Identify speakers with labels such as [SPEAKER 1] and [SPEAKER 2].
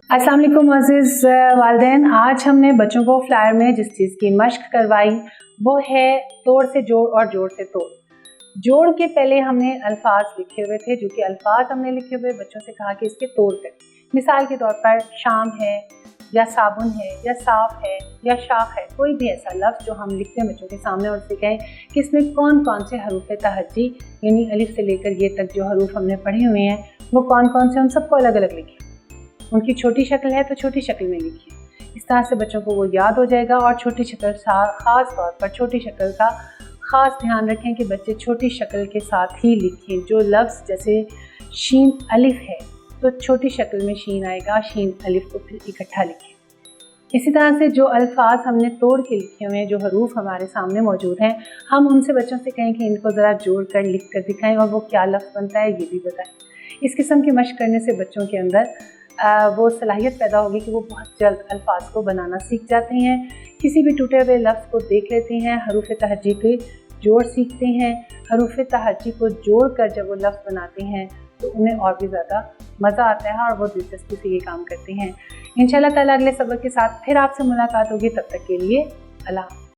[SPEAKER 1] अस्सलाम वालेकुम अज़ीज़ वालिदैन। आज हमने बच्चों को फ्लायर में जिस चीज़ की मश्क करवाई वो है तोड़ से जोड़ और जोड़ से तोड़। जोड़ के पहले हमने अल्फाज लिखे हुए थे, जो कि अल्फाज हमने लिखे हुए बच्चों से कहा कि इसके तोड़ करें। मिसाल के तौर पर शाम है या साबुन है या साफ़ है या शाख है, कोई भी ऐसा लफ्ज़ जो हम लिखते हैं बच्चों के सामने और उससे कहें कि इसमें कौन कौन से हरूफ तहज्जी यानी अलिफ से लेकर ये तक जो हरूफ हमने पढ़े हुए हैं वो कौन कौन से, उन सबको अलग अलग लिखें। उनकी छोटी शक्ल है तो छोटी शक्ल में लिखिए। इस तरह से बच्चों को वो याद हो जाएगा। और छोटी शक्ल ख़ास तौर पर छोटी शक्ल का ख़ास ध्यान रखें कि बच्चे छोटी शक्ल के साथ ही लिखें। जो लफ्ज़ जैसे शीन अलिफ है तो छोटी शक्ल में शीन आएगा, शीन अलिफ को फिर इकट्ठा लिखें। इसी तरह से जो अल्फाज हमने तोड़ के लिखे हुए हैं, जो हरूफ हमारे सामने मौजूद हैं, हम उनसे बच्चों से कहें कि इनको ज़रा जोड़ कर लिख कर दिखाएँ और वो क्या लफ्ज़ बनता है ये भी बताएं। इस किस्म की मशक करने से बच्चों के अंदर वो सलाहियत पैदा होगी कि वो बहुत जल्द अल्फाज को बनाना सीख जाते हैं। किसी भी टूटे हुए लफ्ज़ को देख लेते हैं, हरूफ तहज्जी के जोड़ सीखते हैं। हरूफ तहज्जी को जोड़ कर जब वो लफ्ज़ बनाते हैं तो उन्हें और भी ज़्यादा मज़ा आता है और वो दिलचस्पी से ये काम करते हैं। इंशाअल्लाह ताला अगले सबक के साथ फिर आपसे मुलाकात होगी। तब तक के लिए अल्लाह।